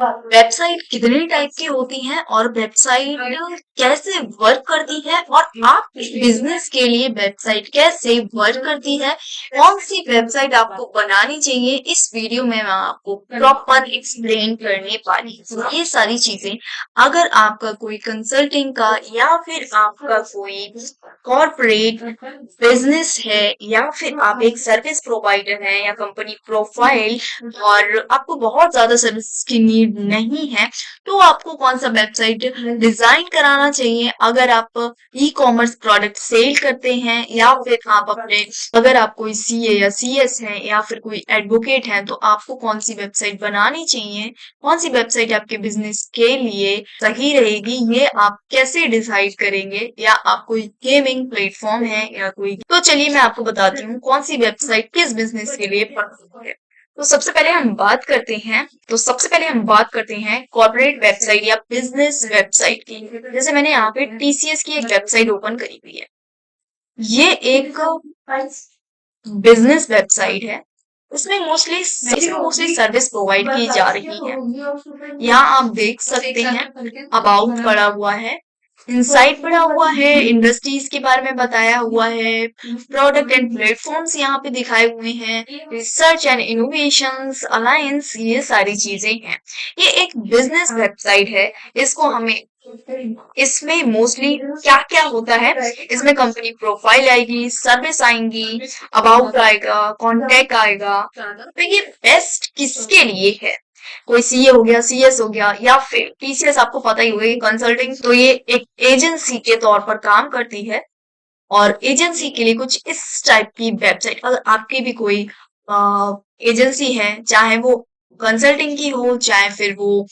Website कितने type की होती हैं और वेबसाइट कैसे वर्क करती है और आप बिजनेस के लिए वेबसाइट कैसे वर्क करती है, कौन सी वेबसाइट आपको बनानी चाहिए, इस वीडियो में मैं आपको प्रॉपर एक्सप्लेन करने वाली हूँ। ये सारी चीजें अगर आपका कोई कंसल्टिंग का या फिर आपका कोई कॉर्पोरेट बिजनेस है या फिर आप एक सर्विस प्रोवाइडर हैं या कंपनी प्रोफाइल और आपको बहुत ज्यादा सर्विस की नीड नहीं है, तो आपको कौन सा वेबसाइट डिजाइन कराना चाहिए। अगर आप ई कॉमर्स प्रोडक्ट सेल करते हैं या फिर आप अपने अगर आप कोई सीए या सीएस है या फिर कोई एडवोकेट है, तो आपको कौन सी वेबसाइट बनानी चाहिए, कौन सी वेबसाइट आपके बिजनेस के लिए सही रहेगी, ये आप कैसे डिसाइड करेंगे। या आप कोई गेमिंग प्लेटफॉर्म है या कोई, तो चलिए मैं आपको बताती हूँ कौन सी वेबसाइट किस बिजनेस के लिए परफेक्ट है। तो सबसे पहले हम बात करते हैं कॉर्पोरेट वेबसाइट या बिजनेस वेबसाइट की। जैसे मैंने यहाँ पे टीसीएस की एक वेबसाइट ओपन करी हुई है। ये एक बिजनेस वेबसाइट है। इसमें मोस्टली सर्विस प्रोवाइड की जा रही है। यहाँ आप देख सकते हैं अबाउट पड़ा हुआ है, इनसाइट पड़ा हुआ है, इंडस्ट्रीज के बारे में बताया हुआ है, प्रोडक्ट एंड प्लेटफॉर्म्स यहाँ पे दिखाए हुए हैं, रिसर्च एंड इनोवेशंस अलायंस, ये सारी चीजें हैं। ये एक बिजनेस वेबसाइट है। इसको हमें इसमें मोस्टली क्या क्या होता है, इसमें कंपनी प्रोफाइल आएगी, सर्विस आएंगी, अबाउट आएगा, कॉन्टेक्ट आएगा। तो ये बेस्ट किसके लिए है, कोई सीए हो गया, सीएस हो गया या फिर टीसीएस, आपको पता ही होगा कंसल्टिंग, तो ये एक एजेंसी के तौर पर काम करती है। और एजेंसी के लिए कुछ इस टाइप की वेबसाइट, अगर आपकी भी कोई एजेंसी है, चाहे वो कंसल्टिंग की हो, चाहे फिर वो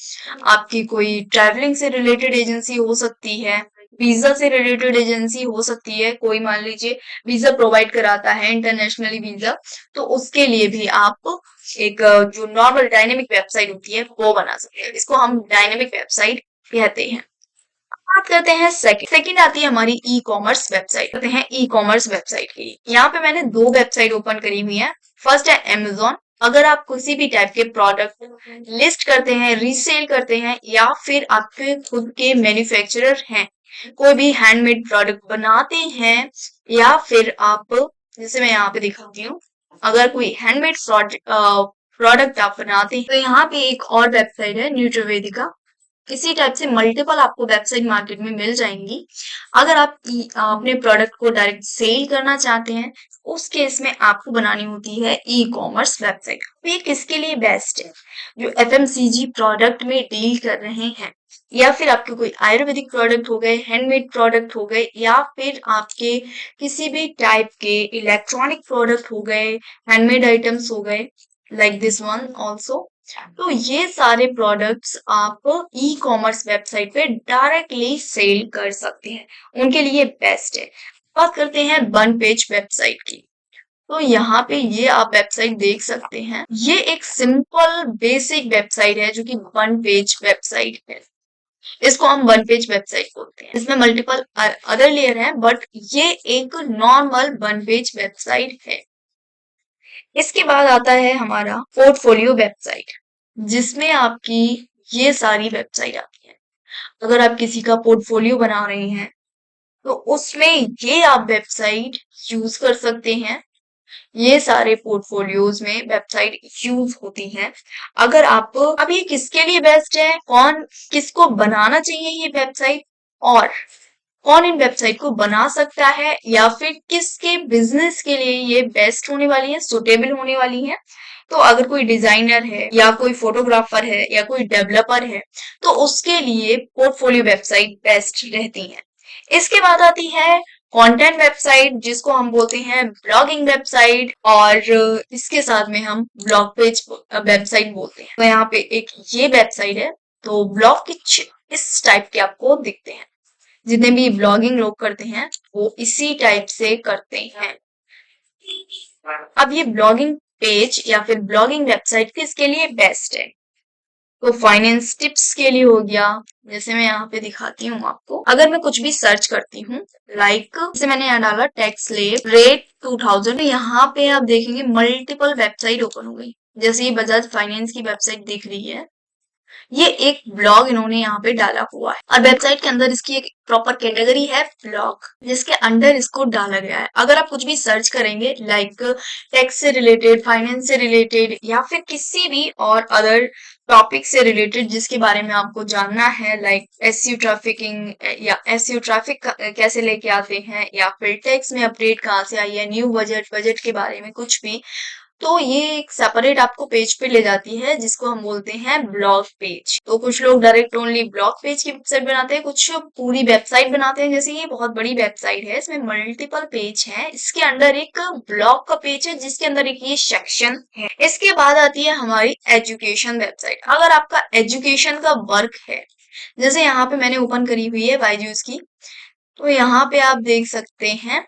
आपकी कोई ट्रैवलिंग से रिलेटेड एजेंसी हो सकती है, वीजा से रिलेटेड एजेंसी हो सकती है, कोई मान लीजिए वीजा प्रोवाइड कराता है इंटरनेशनली वीजा, तो उसके लिए भी आप एक जो नॉर्मल डायनेमिक वेबसाइट होती है वो बना सकते हैं। इसको हम डायनेमिक वेबसाइट कहते हैं। बात करते हैं सेकंड आती है हमारी ई कॉमर्स वेबसाइट। करते हैं ई कॉमर्स वेबसाइट की। यहाँ पे मैंने दो वेबसाइट ओपन करी हुई है। फर्स्ट है अमेजोन। अगर आप किसी भी टाइप के प्रोडक्ट लिस्ट करते हैं, रीसेल करते हैं या फिर आपके खुद के मैन्युफैक्चरर हैं, कोई भी हैंडमेड प्रोडक्ट बनाते हैं, या फिर आप, जैसे मैं यहाँ पे दिखाती हूँ, अगर कोई हैंडमेड प्रोडक्ट आप बनाते हैं, तो यहाँ पे एक और वेबसाइट है न्यूट्रोवेदिका। इसी टाइप से मल्टीपल आपको वेबसाइट मार्केट में मिल जाएंगी। अगर आप अपने प्रोडक्ट को डायरेक्ट सेल करना चाहते हैं, उस केस में आपको बनानी होती है ई कॉमर्स वेबसाइट। ये किसके लिए बेस्ट है, जो एफएमसीजी प्रोडक्ट में डील कर रहे हैं, या फिर आपके कोई आयुर्वेदिक प्रोडक्ट हो गए, हैंडमेड प्रोडक्ट हो गए, या फिर आपके किसी भी टाइप के इलेक्ट्रॉनिक प्रोडक्ट हो गए, हैंडमेड आइटम्स हो गए, लाइक दिस वन ऑल्सो। तो ये सारे प्रोडक्ट्स आप ई कॉमर्स वेबसाइट पे डायरेक्टली सेल कर सकते हैं, उनके लिए बेस्ट है। बात करते हैं वन पेज वेबसाइट की। तो यहाँ पे ये आप वेबसाइट देख सकते हैं। ये एक सिंपल बेसिक वेबसाइट है जो कि वन पेज वेबसाइट है। इसको हम वन पेज वेबसाइट बोलते हैं। इसमें मल्टीपल अदर लेयर हैं, बट ये एक नॉर्मल वन पेज वेबसाइट है। इसके बाद आता है हमारा पोर्टफोलियो वेबसाइट, जिसमें आपकी ये सारी वेबसाइट आती है। अगर आप किसी का पोर्टफोलियो बना रहे हैं, तो उसमें ये आप वेबसाइट यूज कर सकते हैं। ये सारे पोर्टफोलियोज में वेबसाइट यूज होती हैं। अगर आप, अब ये किसके लिए बेस्ट है, कौन किसको बनाना चाहिए ये वेबसाइट, और कौन इन वेबसाइट को बना सकता है, या फिर किसके बिजनेस के लिए ये बेस्ट होने वाली है, सुटेबल होने वाली है। तो अगर कोई डिजाइनर है या कोई फोटोग्राफर है या कोई डेवलपर है, तो उसके लिए पोर्टफोलियो वेबसाइट बेस्ट रहती है। इसके बाद आती है कंटेंट वेबसाइट, जिसको हम बोलते हैं ब्लॉगिंग वेबसाइट, और इसके साथ में हम ब्लॉग पेज वेबसाइट बोलते हैं। तो यहाँ पे एक ये वेबसाइट है, तो ब्लॉग कुछ इस टाइप के आपको दिखते हैं। जितने भी ब्लॉगिंग लोग करते हैं वो इसी टाइप से करते हैं। अब ये ब्लॉगिंग पेज या फिर ब्लॉगिंग वेबसाइट किसके लिए बेस्ट है, तो फाइनेंस टिप्स के लिए हो गया। जैसे मैं यहाँ पे दिखाती हूँ आपको, अगर मैं कुछ भी सर्च करती हूँ, लाइक जैसे मैंने यहाँ डाला टैक्स लेब रेट 2000, यहाँ पे आप देखेंगे मल्टीपल वेबसाइट ओपन हो गई। जैसे ये बजाज फाइनेंस की वेबसाइट दिख रही है, ये एक ब्लॉग इन्होंने यहाँ पे डाला हुआ है और वेबसाइट के अंदर इसकी एक प्रॉपर कैटेगरी है ब्लॉग, जिसके अंदर इसको डाला गया है। अगर आप कुछ भी सर्च करेंगे लाइक टैक्स से रिलेटेड, फाइनेंस से रिलेटेड या फिर किसी भी और अदर टॉपिक से रिलेटेड जिसके बारे में आपको जानना है, लाइक एसईओ ट्रैफिकिंग या एसईओ ट्रैफिक कैसे लेके आते हैं, या फिर टैक्स में अपडेट कहाँ से आई है, न्यू बजट के बारे में कुछ भी, तो ये एक सेपरेट आपको पेज पे ले जाती है जिसको हम बोलते हैं ब्लॉग पेज। तो कुछ लोग डायरेक्ट ओनली ब्लॉग पेज की वेबसाइट बनाते हैं, कुछ पूरी वेबसाइट बनाते हैं। जैसे ये बहुत बड़ी वेबसाइट है, इसमें मल्टीपल पेज है, इसके अंदर एक ब्लॉग का पेज है जिसके अंदर एक ये सेक्शन है। इसके बाद आती है हमारी एजुकेशन वेबसाइट। अगर आपका एजुकेशन का वर्क है, जैसे यहाँ पे मैंने ओपन करी हुई है बायजूस की, तो यहाँ पे आप देख सकते हैं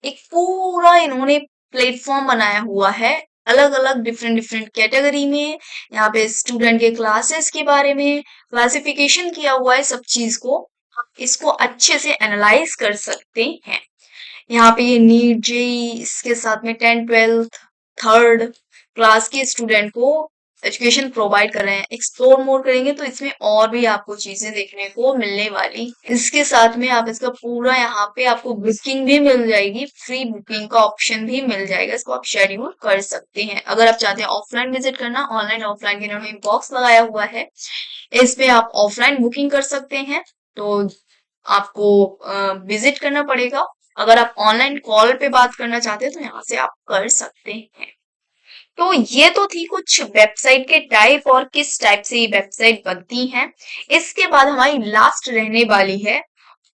एक पूरा इन्होंने प्लेटफॉर्म बनाया हुआ है, अलग अलग डिफरेंट डिफरेंट कैटेगरी में। यहाँ पे स्टूडेंट के क्लासेस के बारे में क्लासिफिकेशन किया हुआ है सब चीज को। आप इसको अच्छे से एनालाइज कर सकते हैं। यहाँ पे ये नीट जेई, इसके साथ में 10th 12th थर्ड क्लास के स्टूडेंट को एजुकेशन प्रोवाइड कर रहे हैं। एक्सप्लोर मोर करेंगे तो इसमें और भी आपको चीजें देखने को मिलने वाली। इसके साथ में आप इसका पूरा यहाँ पे आपको बुकिंग भी मिल जाएगी, फ्री बुकिंग का ऑप्शन भी मिल जाएगा, इसको आप शेड्यूल कर सकते हैं। अगर आप चाहते हैं ऑफलाइन विजिट करना, ऑनलाइन ऑफलाइन के इन्होंने बॉक्स लगाया हुआ है, इस पे आप ऑफलाइन बुकिंग कर सकते हैं। तो आपको विजिट करना पड़ेगा। अगर आप ऑनलाइन कॉल पे बात करना चाहते हैं तो यहाँ से आप कर सकते हैं। तो ये तो थी कुछ वेबसाइट के टाइप और किस टाइप से ये वेबसाइट बनती हैं। इसके बाद हमारी लास्ट रहने वाली है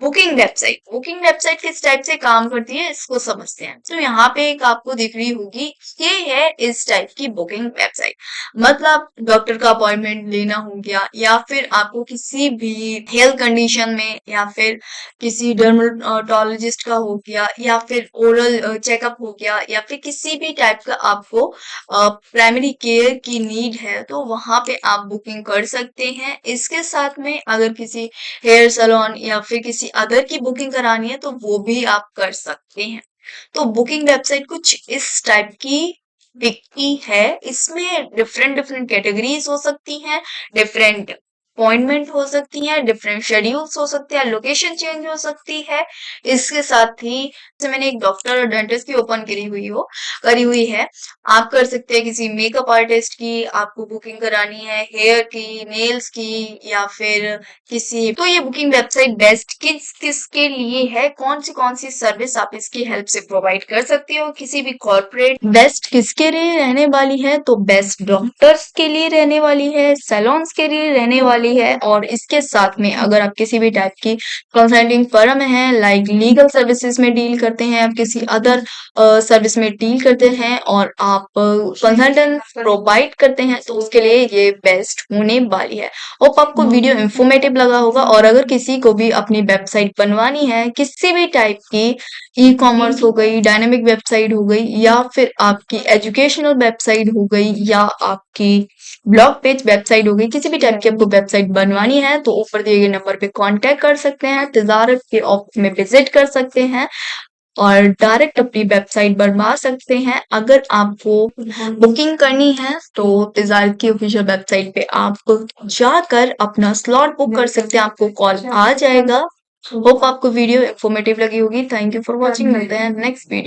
बुकिंग वेबसाइट। बुकिंग वेबसाइट किस टाइप से काम करती है इसको समझते हैं। तो यहाँ पे एक आपको दिख रही होगी, ये है इस टाइप की बुकिंग वेबसाइट। मतलब डॉक्टर का अपॉइंटमेंट लेना हो गया, या फिर आपको किसी भी हेल्थ कंडीशन में, या फिर किसी डर्मेटोलॉजिस्ट का हो गया, या फिर ओरल चेकअप हो गया, या फिर किसी भी टाइप का आपको प्राइमरी केयर की नीड है, तो वहां पे आप बुकिंग कर सकते हैं। इसके साथ में अगर किसी हेयर सैलून या फिर किसी अदर की बुकिंग करानी है तो वो भी आप कर सकते हैं। तो बुकिंग वेबसाइट कुछ इस टाइप की दिखती है। इसमें डिफरेंट डिफरेंट कैटेगरीज हो सकती हैं, डिफरेंट अपॉइंटमेंट हो सकती हैं, डिफरेंट शेड्यूल्स हो सकते हैं, लोकेशन चेंज हो सकती है। इसके साथ ही जैसे मैंने एक डॉक्टर और डेंटिस्ट की ओपन करी हुई है, आप कर सकते हैं किसी मेकअप आर्टिस्ट की आपको बुकिंग करानी है, हेयर की, नेल्स की, या फिर किसी। तो ये बुकिंग वेबसाइट बेस्ट किस किस के लिए है, कौन सी सर्विस आप इसकी हेल्प से प्रोवाइड कर सकते हो किसी भी कॉर्पोरेट। बेस्ट किसके लिए रहने वाली है, तो बेस्ट डॉक्टर्स के लिए रहने वाली है, सैलून्स के लिए रहने वाली है। और इसके साथ में अगर आप किसी भी टाइप की कंसल्टिंग फर्म है, लाइक लीगल सर्विसेज में डील करते हैं, आप किसी अदर सर्विस में डील करते हैं और आप कंसल्टेंट प्रोवाइड करते हैं, तो उसके लिए ये बेस्ट होने वाली है। होप आपको वीडियो इंफॉर्मेटिव लगा होगा। और अगर किसी को भी अपनी वेबसाइट बनवानी है, किसी भी टाइप की, ई कॉमर्स हो गई, डायनेमिक वेबसाइट हो गई, या फिर आपकी एजुकेशनल वेबसाइट हो गई, या आपकी ब्लॉग पेज वेबसाइट हो गई, किसी भी टाइप की आपको वेबसाइट बनवानी है, तो ऊपर दिए गए नंबर पे कांटेक्ट कर सकते हैं, तिजारत के ऑफिस में विजिट कर सकते हैं और डायरेक्ट अपनी वेबसाइट बनवा सकते हैं। अगर आपको बुकिंग करनी है तो तिजारत की ऑफिशियल वेबसाइट पे आप जाकर अपना स्लॉट बुक कर सकते हैं, आपको कॉल आ जाएगा। होप आपको वीडियो इंफॉर्मेटिव लगी होगी। थैंक यू फॉर वॉचिंग, मिलते हैं नेक्स्ट वीडियो।